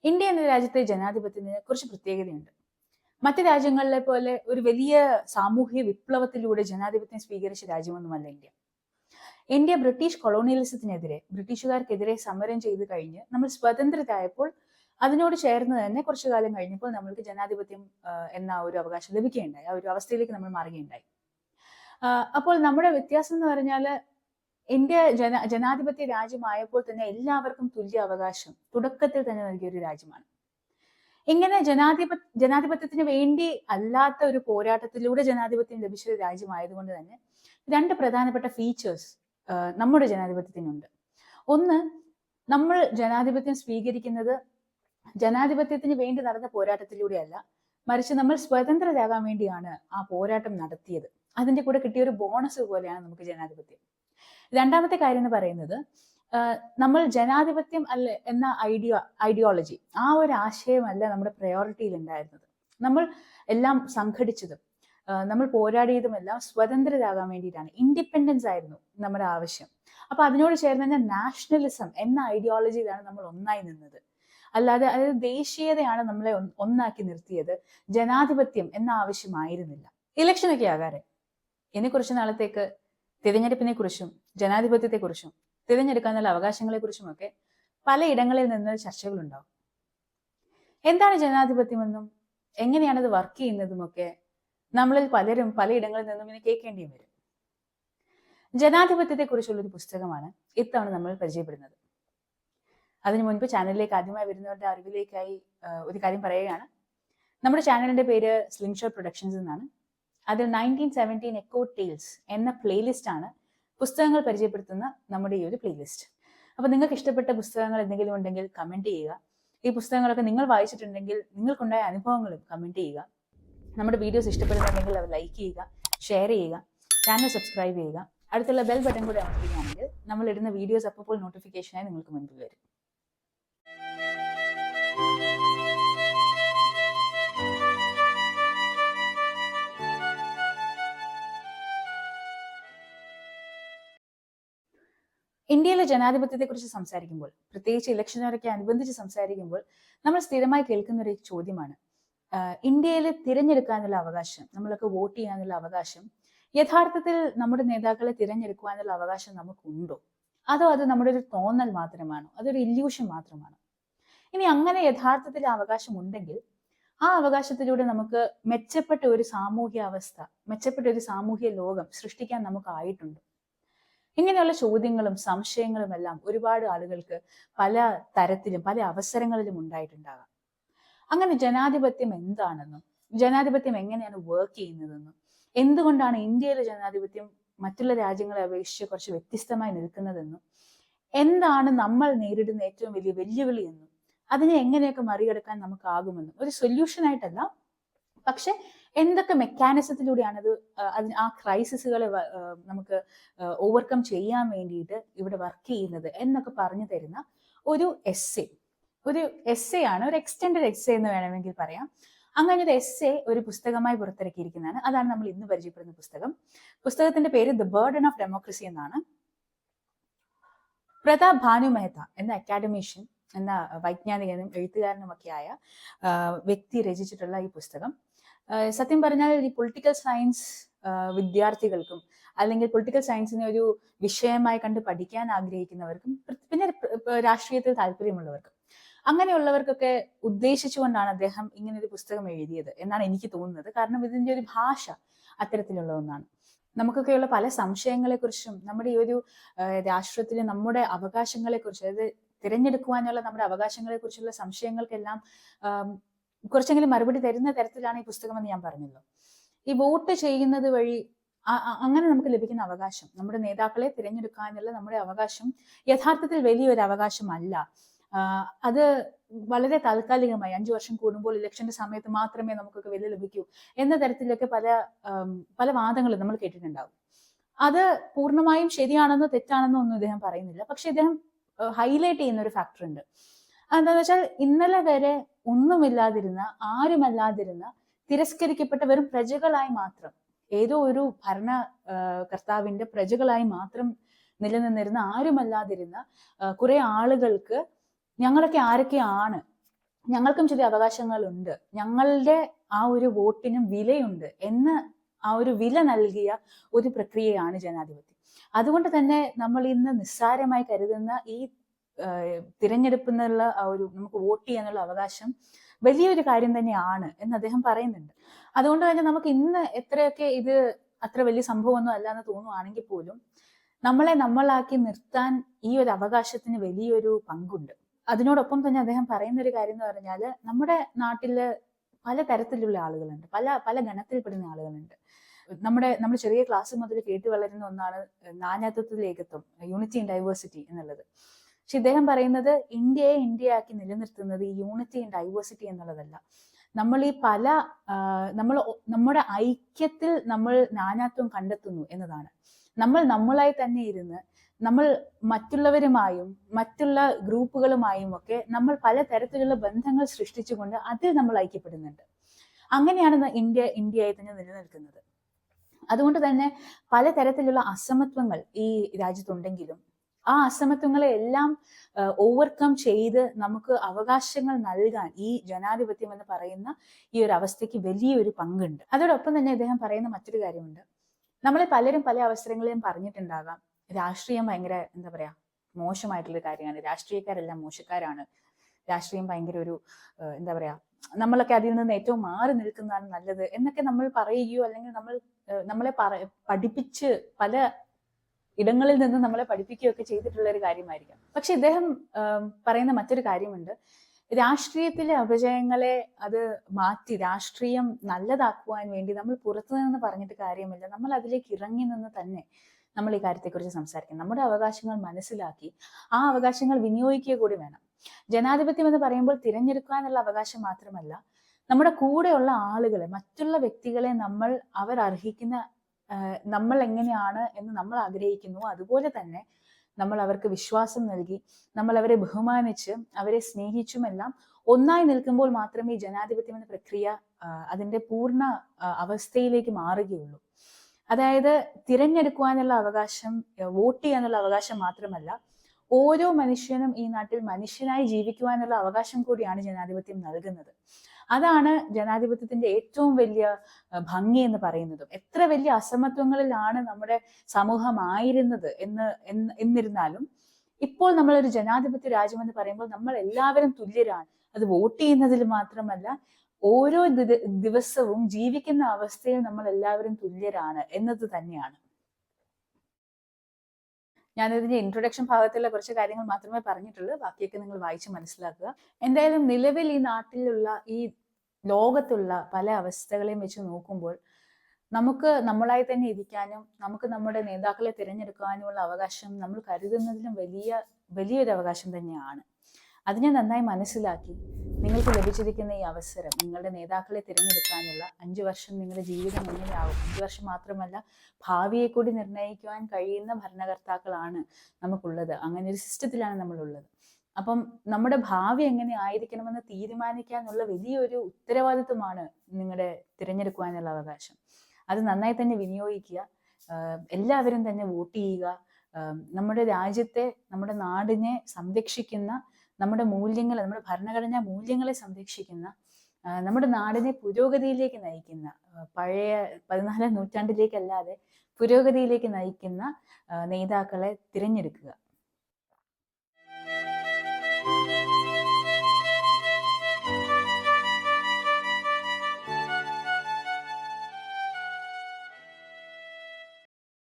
India എന്ന രാജ്യത്തെ ജനാധിപത്യത്തിന് കുറച്ച് പ്രത്യേകതയുണ്ട്. മറ്റ് രാജ്യങ്ങളിലെ പോലെ ഒരു വലിയ സാമൂഹിക വിപ്ലവത്തിലൂടെ ജനാധിപത്യം സ്വീകരിച്ച രാജ്യമൊന്നുമല്ല ഇന്ത്യ. ഇന്ത്യ ബ്രിട്ടീഷ് കൊളോണിയലിസത്തിനെതിരെ, ബ്രിട്ടീഷുകാർക്കെതിരെ സമരം ചെയ്തു കഴിഞ്ഞ് നമ്മൾ സ്വതന്ത്രരായപ്പോൾ അതിനോട് ചേർന്ന് തന്നെ കുറച്ചു കാലം കഴിഞ്ഞപ്പോൾ നമ്മൾക്ക് ജനാധിപത്യം എന്ന ഒരു അവകാശം ലഭിക്കുകയുണ്ടായി. ആ ഒരു അവസ്ഥയിലേക്ക് നമ്മൾ മാറുകയുണ്ടായി. അപ്പോൾ നമ്മുടെ വ്യത്യാസം എന്ന് പറഞ്ഞാൽ ഇന്ത്യ ജനാധിപത്യ രാജ്യമായപ്പോൾ തന്നെ എല്ലാവർക്കും തുല്യ അവകാശം തുടക്കത്തിൽ തന്നെ നൽകിയ ഒരു രാജ്യമാണ്. ഇങ്ങനെ ജനാധിപത്യത്തിന് വേണ്ടി അല്ലാത്ത ഒരു പോരാട്ടത്തിലൂടെ ജനാധിപത്യം ലഭിച്ച ഒരു രാജ്യമായതുകൊണ്ട് തന്നെ രണ്ട് പ്രധാനപ്പെട്ട ഫീച്ചേഴ്സ് നമ്മുടെ ജനാധിപത്യത്തിനുണ്ട്. ഒന്ന്, നമ്മൾ ജനാധിപത്യം സ്വീകരിക്കുന്നത് ജനാധിപത്യത്തിന് വേണ്ടി നടന്ന പോരാട്ടത്തിലൂടെയല്ല, മറിച്ച് നമ്മൾ സ്വതന്ത്രരാകാൻ വേണ്ടിയാണ് ആ പോരാട്ടം നടത്തിയത്. അതിന്റെ കൂടെ കിട്ടിയ ഒരു ബോണസ് പോലെയാണ് നമുക്ക് ജനാധിപത്യം. രണ്ടാമത്തെ കാര്യം എന്ന് പറയുന്നത്, നമ്മൾ ജനാധിപത്യം അല്ല എന്ന ഐഡിയോളജി, ആ ഒരു ആശയമല്ല നമ്മുടെ പ്രയോറിറ്റിയിൽ ഉണ്ടായിരുന്നത്. നമ്മൾ എല്ലാം സംഘടിച്ചതും നമ്മൾ പോരാടിയതുമെല്ലാം സ്വതന്ത്രരാകാൻ വേണ്ടിയിട്ടാണ്. ഇൻഡിപെൻഡൻസ് ആയിരുന്നു നമ്മുടെ ആവശ്യം. അപ്പൊ അതിനോട് ചേർന്ന് തന്നെ നാഷണലിസം എന്ന ഐഡിയോളജിയിലാണ് നമ്മൾ ഒന്നായി നിന്നത്. അല്ലാതെ അതായത് ദേശീയതയാണ് നമ്മളെ ഒന്നാക്കി നിർത്തിയത്, ജനാധിപത്യം എന്ന ആവശ്യമായിരുന്നില്ല. ഇലക്ഷനൊക്കെ ആകാറെ ഇനി കുറച്ചു നാളത്തേക്ക് തിരഞ്ഞെടുപ്പിനെ കുറിച്ചും ജനാധിപത്യത്തെക്കുറിച്ചും തിരഞ്ഞെടുക്കാനുള്ള അവകാശങ്ങളെക്കുറിച്ചും ഒക്കെ പലയിടങ്ങളിൽ നിന്ന് ചർച്ചകളുണ്ടാവും. എന്താണ് ജനാധിപത്യമെന്നും എങ്ങനെയാണത് വർക്ക് ചെയ്യുന്നതുമൊക്കെ നമ്മളിൽ പലരും പലയിടങ്ങളിൽ നിന്നും ഇനി കേൾക്കേണ്ടിയും വരും. ജനാധിപത്യത്തെക്കുറിച്ചുള്ളൊരു പുസ്തകമാണ് ഇത്തവണ നമ്മൾ പരിചയപ്പെടുന്നത്. അതിനു മുൻപ് ചാനലിലേക്ക് ആദ്യമായി വരുന്നവരുടെ അറിവിലേക്കായി ഒരു കാര്യം പറയുകയാണ്. നമ്മുടെ ചാനലിന്റെ പേര് സ്ലിംഗ്ഷോട്ട് പ്രൊഡക്ഷൻസ് എന്നാണ്. അതിൽ 1917 എക്കോ ടെയിൽസ് എന്ന പ്ലേലിസ്റ്റ് ആണ് പുസ്തകങ്ങൾ പരിചയപ്പെടുത്തുന്ന നമ്മുടെ ഈ ഒരു പ്ലേലിസ്റ്റ്. അപ്പൊ നിങ്ങൾക്ക് ഇഷ്ടപ്പെട്ട പുസ്തകങ്ങൾ എന്തെങ്കിലും ഉണ്ടെങ്കിൽ കമന്റ് ചെയ്യുക. ഈ പുസ്തകങ്ങളൊക്കെ നിങ്ങൾ വായിച്ചിട്ടുണ്ടെങ്കിൽ നിങ്ങൾക്കുണ്ടായ അനുഭവങ്ങളും കമന്റ് ചെയ്യുക. നമ്മുടെ വീഡിയോസ് ഇഷ്ടപ്പെടുന്നുണ്ടെങ്കിൽ അത് ലൈക്ക് ചെയ്യുക, ഷെയർ ചെയ്യുക, ചാനൽ സബ്സ്ക്രൈബ് ചെയ്യുക. അടുത്തുള്ള ബെൽ ബട്ടൺ കൂടെ അമർത്തുകയാണെങ്കിൽ നമ്മൾ ഇടുന്ന വീഡിയോസ് അപ്പോൾ നോട്ടിഫിക്കേഷനായി നിങ്ങൾക്ക് മുൻപിൽ വരും. ഇന്ത്യയിലെ ജനാധിപത്യത്തെക്കുറിച്ച് സംസാരിക്കുമ്പോൾ, പ്രത്യേകിച്ച് ഇലക്ഷനൊക്കെ അനുബന്ധിച്ച് സംസാരിക്കുമ്പോൾ നമ്മൾ സ്ഥിരമായി കേൾക്കുന്ന ഒരു ചോദ്യമാണ്, ഇന്ത്യയിൽ തിരഞ്ഞെടുക്കാനുള്ള അവകാശം, നമ്മളൊക്കെ വോട്ട് ചെയ്യാനുള്ള അവകാശം, യഥാർത്ഥത്തിൽ നമ്മുടെ നേതാക്കളെ തിരഞ്ഞെടുക്കുവാനുള്ള അവകാശം നമുക്കുണ്ടോ, അതോ അത് നമ്മുടെ ഒരു തോന്നൽ മാത്രമാണോ, അതൊരു ഇല്യൂഷൻ മാത്രമാണോ? ഇനി അങ്ങനെ യഥാർത്ഥത്തിൽ അവകാശം ഉണ്ടെങ്കിൽ ആ അവകാശത്തിലൂടെ നമുക്ക് മെച്ചപ്പെട്ട ഒരു സാമൂഹ്യ അവസ്ഥ, മെച്ചപ്പെട്ട ഒരു സാമൂഹ്യ ലോകം സൃഷ്ടിക്കാൻ നമുക്കായിട്ടുണ്ടോ? ഇങ്ങനെയുള്ള ചോദ്യങ്ങളും സംശയങ്ങളും എല്ലാം ഒരുപാട് ആളുകൾക്ക് പല തരത്തിലും പല അവസരങ്ങളിലും ഉണ്ടായിട്ടുണ്ടാകാം. അങ്ങനെ ജനാധിപത്യം എന്താണെന്നും ജനാധിപത്യം എങ്ങനെയാണ് വർക്ക് ചെയ്യുന്നതെന്നും എന്തുകൊണ്ടാണ് ഇന്ത്യയിലെ ജനാധിപത്യം മറ്റുള്ള രാജ്യങ്ങളെ അപേക്ഷിച്ച് കുറച്ച് വ്യത്യസ്തമായി നിൽക്കുന്നതെന്നും എന്താണ് നമ്മൾ നേരിടുന്ന ഏറ്റവും വലിയ വെല്ലുവിളി എന്നും അതിനെ എങ്ങനെയൊക്കെ മറികടക്കാൻ നമുക്കാകുമെന്നും ഒരു സൊല്യൂഷൻ ആയിട്ടല്ല, പക്ഷെ എന്തൊക്കെ മെക്കാനിസത്തിലൂടെയാണ് ആ ക്രൈസിസുകളെ നമുക്ക് ഓവർകം ചെയ്യാൻ വേണ്ടിയിട്ട് ഇവിടെ വർക്ക് ചെയ്യുന്നത് എന്നൊക്കെ പറഞ്ഞു തരുന്ന ഒരു എസ്സേ ആണ്, ഒരു എക്സ്റ്റൻഡഡ് എസ്സേ എന്ന് വേണമെങ്കിൽ പറയാം. അങ്ങനെ ഒരു എസ്സേ ഒരു പുസ്തകമായി പുറത്തിറക്കിയിരിക്കുന്നതാണ്. അതാണ് നമ്മൾ ഇന്ന് പരിചയപ്പെടുന്ന പുസ്തകം. പുസ്തകത്തിന്റെ പേര് ദ ബർഡൻ ഓഫ് ഡെമോക്രസി എന്നാണ്. പ്രതാപ് ഭാനു മെഹ്ത എന്ന അക്കാഡമീഷ്യൻ, എന്ന വൈജ്ഞാനികനും എഴുത്തുകാരനുമൊക്കെയായ വ്യക്തി രചിച്ചിട്ടുള്ള ഈ പുസ്തകം സത്യം പറഞ്ഞാൽ ഈ പൊളിറ്റിക്കൽ സയൻസ് വിദ്യാർത്ഥികൾക്കും അല്ലെങ്കിൽ പൊളിറ്റിക്കൽ സയൻസിനെ ഒരു വിഷയമായി കണ്ട് പഠിക്കാൻ ആഗ്രഹിക്കുന്നവർക്കും പിന്നെ രാഷ്ട്രീയത്തിൽ താല്പര്യമുള്ളവർക്കും അങ്ങനെയുള്ളവർക്കൊക്കെ ഉദ്ദേശിച്ചുകൊണ്ടാണ് അദ്ദേഹം ഇങ്ങനെ ഒരു പുസ്തകം എഴുതിയത് എന്നാണ് എനിക്ക് തോന്നുന്നത്. കാരണം ഇതിന്റെ ഒരു ഭാഷ അത്തരത്തിലുള്ള ഒന്നാണ്. നമുക്കൊക്കെയുള്ള പല സംശയങ്ങളെക്കുറിച്ചും നമ്മുടെ ഈ ഒരു രാഷ്ട്രത്തിലെ നമ്മുടെ അവകാശങ്ങളെക്കുറിച്ച്, അതായത് തിരഞ്ഞെടുക്കുവാനുള്ള നമ്മുടെ അവകാശങ്ങളെ കുറിച്ചുള്ള സംശയങ്ങൾക്കെല്ലാം കുറച്ചെങ്കിലും മറുപടി തരുന്ന തരത്തിലാണ് ഈ പുസ്തകം എന്ന് ഞാൻ പറഞ്ഞല്ലോ. ഈ വോട്ട് ചെയ്യുന്നത് വഴി അങ്ങനെ നമുക്ക് ലഭിക്കുന്ന അവകാശം, നമ്മുടെ നേതാക്കളെ തിരഞ്ഞെടുക്കാനുള്ള നമ്മുടെ അവകാശം യഥാർത്ഥത്തിൽ വലിയൊരു അവകാശമല്ല. അത് വളരെ താൽക്കാലികമായി 5 വർഷം കൂടുമ്പോൾ ഇലക്ഷന്റെ സമയത്ത് മാത്രമേ നമുക്കൊക്കെ വില ലഭിക്കൂ എന്ന തരത്തിലൊക്കെ പല വാദങ്ങളും നമ്മൾ കേട്ടിട്ടുണ്ടാവും. അത് പൂർണ്ണമായും ശരിയാണെന്നോ തെറ്റാണെന്നോ ഒന്നും ഇദ്ദേഹം പറയുന്നില്ല. പക്ഷെ ഇദ്ദേഹം ഹൈലൈറ്റ് ചെയ്യുന്ന ഒരു ഫാക്ടർ ഉണ്ട്. എന്താണെന്ന് വെച്ചാൽ ഇന്നലെ വരെ ഒന്നുമില്ലാതിരുന്ന, ആരുമല്ലാതിരുന്ന, തിരസ്കരിക്കപ്പെട്ട വെറും പ്രജകളായി മാത്രം, ഏതോ ഒരു ഭരണ കർത്താവിന്റെ പ്രജകളായി മാത്രം നിലനിന്നിരുന്ന, ആരുമല്ലാതിരുന്ന കുറെ ആളുകൾക്ക് ഞങ്ങളൊക്കെ ആരൊക്കെയാണ് ഞങ്ങൾക്കും ചില അവകാശങ്ങളുണ്ട്, ഞങ്ങളുടെ ആ ഒരു വോട്ടിനും വിലയുണ്ട് എന്ന് ആ ഒരു വില നൽകിയ ഒരു പ്രക്രിയയാണ് ജനാധിപത്യം. അതുകൊണ്ട് തന്നെ നമ്മൾ ഇന്ന് നിസ്സാരമായി കരുതുന്ന ഈ തിരഞ്ഞെടുപ്പ് എന്നുള്ള ആ ഒരു നമുക്ക് വോട്ട് ചെയ്യാനുള്ള അവകാശം വലിയൊരു കാര്യം തന്നെയാണ് എന്ന് അദ്ദേഹം പറയുന്നുണ്ട്. അതുകൊണ്ട് തന്നെ നമുക്ക് ഇന്ന് എത്രയൊക്കെ ഇത് അത്ര വലിയ സംഭവമൊന്നും അല്ല എന്ന് തോന്നുവാണെങ്കിൽ പോലും നമ്മളെ നമ്മളാക്കി നിർത്താൻ ഈ ഒരു അവകാശത്തിന് വലിയൊരു പങ്കുണ്ട്. അതിനോടൊപ്പം തന്നെ അദ്ദേഹം പറയുന്ന ഒരു കാര്യം എന്ന് പറഞ്ഞാല് നമ്മുടെ നാട്ടില് പല തരത്തിലുള്ള ആളുകളുണ്ട്, പല പല ഗണത്തിൽപ്പെടുന്ന ആളുകളുണ്ട്. നമ്മൾ ചെറിയ ക്ലാസ് മുതൽ കേട്ട് വളരുന്ന ഒന്നാണ് നാനാത്വത്തിൽ ഏകത്വം, യൂണിറ്റി ആൻഡ് ഡൈവേഴ്സിറ്റി എന്നുള്ളത്. പക്ഷെ ഇദ്ദേഹം പറയുന്നത് ഇന്ത്യയെ ഇന്ത്യയാക്കി നിലനിർത്തുന്നത് ഈ യൂണിറ്റി ആൻഡ് ഡൈവേഴ്സിറ്റി എന്നുള്ളതല്ല. നമ്മൾ ഈ നമ്മുടെ ഐക്യത്തിൽ നമ്മൾ നാനാത്വം കണ്ടെത്തുന്നു എന്നതാണ്. നമ്മൾ നമ്മളായി തന്നെ ഇരുന്ന് നമ്മൾ മറ്റുള്ളവരുമായും മറ്റുള്ള ഗ്രൂപ്പുകളുമായും ഒക്കെ നമ്മൾ പലതരത്തിലുള്ള ബന്ധങ്ങൾ സൃഷ്ടിച്ചുകൊണ്ട് അതിൽ നമ്മൾ ഐക്യപ്പെടുന്നുണ്ട്. അങ്ങനെയാണ് ഇന്ത്യയായി തന്നെ നിലനിൽക്കുന്നത്. അതുകൊണ്ട് തന്നെ പലതരത്തിലുള്ള അസമത്വങ്ങൾ ഈ രാജ്യത്തുണ്ടെങ്കിലും ആ അസമത്വങ്ങളെ എല്ലാം ഓവർകം ചെയ്ത് നമുക്ക് അവകാശങ്ങൾ നൽകാൻ ഈ ജനാധിപത്യം എന്ന് പറയുന്ന ഈ ഒരു അവസ്ഥയ്ക്ക് വലിയൊരു പങ്കുണ്ട്. അതോടൊപ്പം തന്നെ അദ്ദേഹം പറയുന്ന മറ്റൊരു കാര്യമുണ്ട്. നമ്മളെ പലരും പല അവസരങ്ങളിലും പറഞ്ഞിട്ടുണ്ടാകാം, രാഷ്ട്രീയം ഭയങ്കര എന്താ പറയാ മോശമായിട്ടുള്ള കാര്യമാണ്, രാഷ്ട്രീയക്കാരെല്ലാം മോശക്കാരാണ്, രാഷ്ട്രീയം ഭയങ്കര ഒരു എന്താ പറയാ നമ്മളൊക്കെ അതിൽ നിന്ന് ഏറ്റവും മാറി നിൽക്കുന്നതാണ് നല്ലത് എന്നൊക്കെ നമ്മൾ പറയുകയോ അല്ലെങ്കിൽ നമ്മളെ പഠിപ്പിച്ച് പല ഇടങ്ങളിൽ നിന്ന് നമ്മളെ പഠിപ്പിക്കുകയൊക്കെ ചെയ്തിട്ടുള്ള ഒരു കാര്യമായിരിക്കാം. പക്ഷെ ഇദ്ദേഹം പറയുന്ന മറ്റൊരു കാര്യമുണ്ട്. രാഷ്ട്രീയത്തിലെ അപജയങ്ങളെ അത് മാറ്റി രാഷ്ട്രീയം നല്ലതാക്കുവാൻ വേണ്ടി നമ്മൾ പുറത്തുനിന്ന് പറഞ്ഞിട്ട് കാര്യമില്ല, നമ്മൾ അതിലേക്ക് ഇറങ്ങി നിന്ന് തന്നെ നമ്മൾ ഈ കാര്യത്തെക്കുറിച്ച് സംസാരിക്കണം. നമ്മുടെ അവകാശങ്ങൾ മനസ്സിലാക്കി ആ അവകാശങ്ങൾ വിനിയോഗിക്കുക കൂടി വേണം. ജനാധിപത്യം എന്ന് പറയുമ്പോൾ തിരഞ്ഞെടുക്കാനുള്ള അവകാശം മാത്രമല്ല, നമ്മുടെ കൂടെയുള്ള ആളുകളെ, മറ്റുള്ള വ്യക്തികളെ അവർ അർഹിക്കുന്ന നമ്മൾ എങ്ങനെയാണ് എന്ന് നമ്മൾ ആഗ്രഹിക്കുന്നു അതുപോലെ തന്നെ നമ്മൾ അവർക്ക് വിശ്വാസം നൽകി നമ്മൾ അവരെ ബഹുമാനിച്ച് അവരെ സ്നേഹിച്ചുമെല്ലാം ഒന്നായി നിൽക്കുമ്പോൾ മാത്രമേ ഈ ജനാധിപത്യം എന്ന പ്രക്രിയ അതിന്റെ പൂർണ്ണ അവസ്ഥയിലേക്ക് മാറുകയുള്ളൂ. അതായത് തിരഞ്ഞെടുക്കുവാനുള്ള അവകാശം, വോട്ട് ചെയ്യാനുള്ള അവകാശം മാത്രമല്ല, ഓരോ മനുഷ്യനും ഈ നാട്ടിൽ മനുഷ്യനായി ജീവിക്കുവാനുള്ള അവകാശം കൂടിയാണ് ജനാധിപത്യം നൽകുന്നത്. അതാണ് ജനാധിപത്യത്തിന്റെ ഏറ്റവും വലിയ ഭംഗി എന്ന് പറയുന്നതും. എത്ര വലിയ അസമത്വങ്ങളിലാണ് നമ്മുടെ സമൂഹമായിരുന്നത് എന്നിരുന്നാലും ഇപ്പോൾ നമ്മളൊരു ജനാധിപത്യ രാജ്യം എന്ന് പറയുമ്പോൾ നമ്മൾ എല്ലാവരും തുല്യരാണ്. അത് വോട്ട് ചെയ്യുന്നതിൽ മാത്രമല്ല, ഓരോ ദിവസവും ജീവിക്കുന്ന അവസ്ഥയിൽ നമ്മൾ എല്ലാവരും തുല്യരാണ് എന്നത് തന്നെയാണ്. ഞാനിതിന്റെ ഇൻട്രൊഡക്ഷൻ ഭാഗത്തുള്ള കുറച്ച് കാര്യങ്ങൾ മാത്രമേ പറഞ്ഞിട്ടുള്ളൂ, ബാക്കിയൊക്കെ നിങ്ങൾ വായിച്ച് മനസ്സിലാക്കുക. എന്തായാലും നിലവിൽ ഈ നാട്ടിലുള്ള ഈ ലോകത്തുള്ള പല അവസ്ഥകളെയും വെച്ച് നോക്കുമ്പോൾ നമുക്ക് നമ്മളായി തന്നെ ഇരിക്കാനും നമുക്ക് നമ്മുടെ നേതാക്കളെ തിരഞ്ഞെടുക്കാനുമുള്ള അവകാശം നമ്മൾ കരുതുന്നതിലും വലിയൊരു അവകാശം തന്നെയാണ്. അതിനെ നന്നായി മനസ്സിലാക്കി നിങ്ങൾക്ക് ലഭിച്ചിരിക്കുന്ന ഈ അവസരം, നിങ്ങളുടെ നേതാക്കളെ തിരഞ്ഞെടുക്കാനുള്ള 5 വർഷം നിങ്ങളുടെ ജീവിതം എങ്ങനെയാവും, 5 വർഷം മാത്രമല്ല ഭാവിയെ കൂടി നിർണ്ണയിക്കുവാൻ കഴിയുന്ന ഭരണകർത്താക്കളാണ് നമുക്കുള്ളത്. അങ്ങനെ ഒരു സിസ്റ്റത്തിലാണ് നമ്മളുള്ളത്. അപ്പം നമ്മുടെ ഭാവി എങ്ങനെ ആയിരിക്കണമെന്ന് തീരുമാനിക്കാനുള്ള വലിയൊരു ഉത്തരവാദിത്വമാണ് നിങ്ങളുടെ തിരഞ്ഞെടുക്കുവാനുള്ള അവകാശം. അത് നന്നായി തന്നെ വിനിയോഗിക്കുക. എല്ലാവരും തന്നെ വോട്ട് ചെയ്യുക. നമ്മുടെ രാജ്യത്തെ, നമ്മുടെ നാടിനെ സംരക്ഷിക്കുന്ന, നമ്മുടെ മൂല്യങ്ങൾ, നമ്മുടെ ഭരണഘടനാ മൂല്യങ്ങളെ സംരക്ഷിക്കുന്ന, നമ്മുടെ നാടിനെ പുരോഗതിയിലേക്ക് നയിക്കുന്ന, പഴയ 14ാം നൂറ്റാണ്ടിലേക്കല്ലാതെ പുരോഗതിയിലേക്ക് നയിക്കുന്ന നേതാക്കളെ തിരഞ്ഞെടുക്കുക.